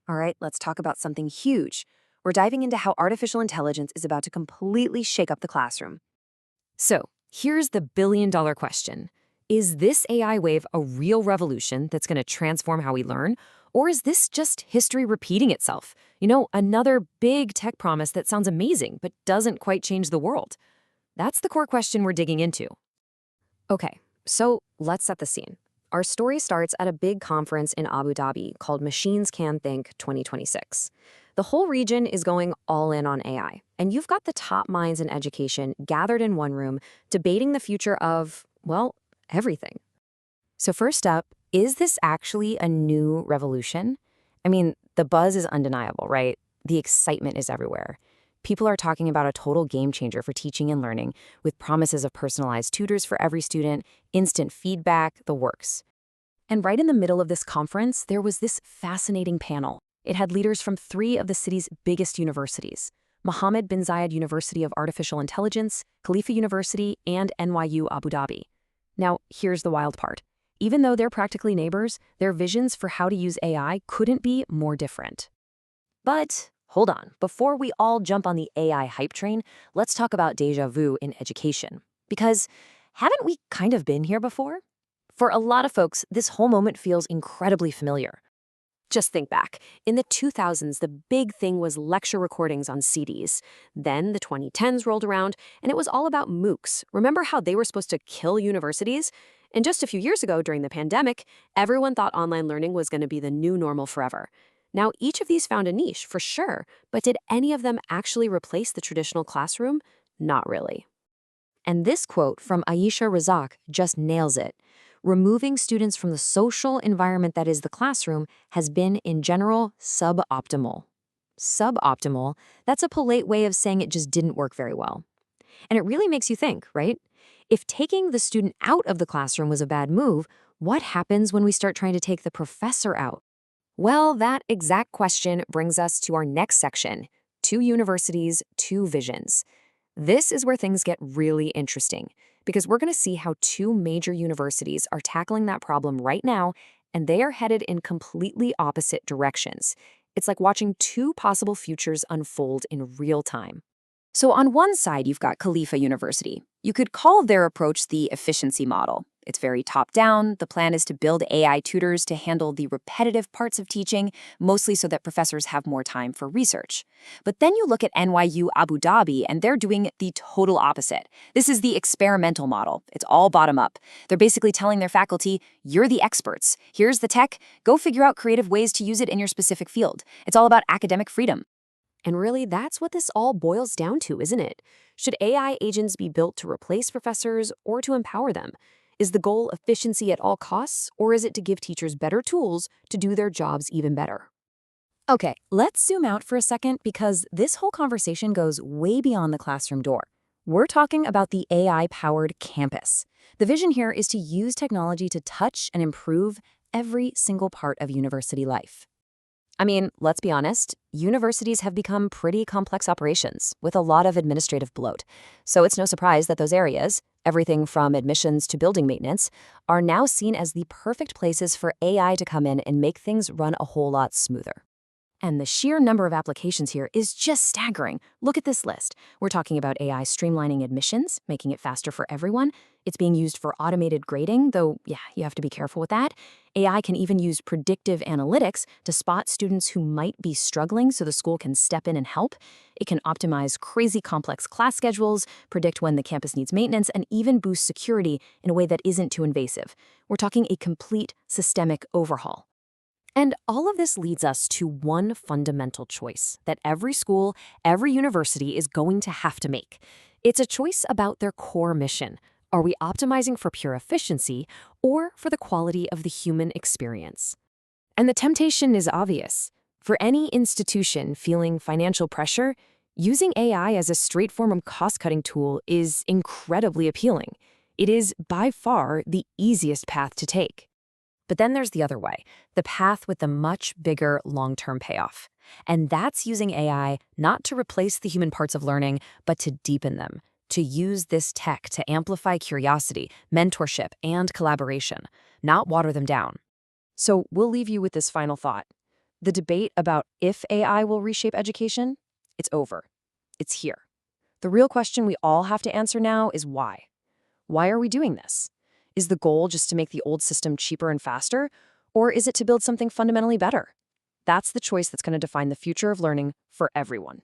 All right, let's talk about something huge. We're diving into how artificial intelligence is about to completely shake up the classroom. So, here's the billion-dollar question. Is this AI wave a real revolution that's going to transform how we learn? Or is this just history repeating itself? Another big tech promise that sounds amazing but doesn't quite change the world? That's the core question we're digging into. Okay, so let's set the scene. Our story starts at a big conference in Abu Dhabi called Machines Can Think 2026. The whole region is going all in on AI, and you've got the top minds in education gathered in one room debating the future of, well, everything. So, first up, is this actually a new revolution? I mean, the buzz is undeniable, right? The excitement is everywhere. People are talking about a total game changer for teaching and learning, with promises of personalized tutors for every student, instant feedback, the works. And right in the middle of this conference, there was this fascinating panel. It had leaders from three of the city's biggest universities: Mohammed bin Zayed University of Artificial Intelligence, Khalifa University, and NYU Abu Dhabi. Now, here's the wild part. Even though they're practically neighbors, their visions for how to use AI couldn't be more different. But hold on, before we all jump on the AI hype train, let's talk about déjà vu in education. Because haven't we kind of been here before? For a lot of folks, this whole moment feels incredibly familiar. Just think back. In the 2000s, the big thing was lecture recordings on CDs. Then the 2010s rolled around, and it was all about MOOCs. Remember how they were supposed to kill universities? And just a few years ago, during the pandemic, everyone thought online learning was going to be the new normal forever. Now, each of these found a niche, for sure, but did any of them actually replace the traditional classroom? Not really. And this quote from Ayesha Razak just nails it. Removing students from the social environment that is the classroom has been, in general, suboptimal. Suboptimal, that's a polite way of saying it just didn't work very well. And it really makes you think, right? If taking the student out of the classroom was a bad move, what happens when we start trying to take the professor out? Well, that exact question brings us to our next section: two universities, two visions. This is where things get really interesting, because we're going to see how two major universities are tackling that problem right now, and they are headed in completely opposite directions. It's like watching two possible futures unfold in real time. So on one side, you've got Khalifa University. You could call their approach the efficiency model. It's very top-down. The plan is to build AI tutors to handle the repetitive parts of teaching, mostly so that professors have more time for research. But then you look at NYU Abu Dhabi, and they're doing the total opposite. This is the experimental model. It's all bottom-up. They're basically telling their faculty, you're the experts. Here's the tech. Go figure out creative ways to use it in your specific field. It's all about academic freedom. And really, that's what this all boils down to, isn't it? Should AI agents be built to replace professors or to empower them? Is the goal efficiency at all costs, or is it to give teachers better tools to do their jobs even better? Okay, let's zoom out for a second, because this whole conversation goes way beyond the classroom door. We're talking about the AI-powered campus. The vision here is to use technology to touch and improve every single part of university life. I mean, let's be honest, universities have become pretty complex operations with a lot of administrative bloat. So it's no surprise that those areas, everything from admissions to building maintenance, are now seen as the perfect places for AI to come in and make things run a whole lot smoother. And the sheer number of applications here is just staggering. Look at this list. We're talking about AI streamlining admissions, making it faster for everyone. It's being used for automated grading, though, yeah, you have to be careful with that. AI can even use predictive analytics to spot students who might be struggling so the school can step in and help. It can optimize crazy complex class schedules, predict when the campus needs maintenance, and even boost security in a way that isn't too invasive. We're talking a complete systemic overhaul. And all of this leads us to one fundamental choice that every school, every university is going to have to make. It's a choice about their core mission. Are we optimizing for pure efficiency or for the quality of the human experience? And the temptation is obvious. For any institution feeling financial pressure, using AI as a straight form of cost-cutting tool is incredibly appealing. It is by far the easiest path to take. But then there's the other way, the path with the much bigger long-term payoff. And that's using AI not to replace the human parts of learning, but to deepen them, to use this tech to amplify curiosity, mentorship, and collaboration, not water them down. So we'll leave you with this final thought. The debate about if AI will reshape education, it's over. It's here. The real question we all have to answer now is why? Why are we doing this? Is the goal just to make the old system cheaper and faster, or is it to build something fundamentally better? That's the choice that's going to define the future of learning for everyone.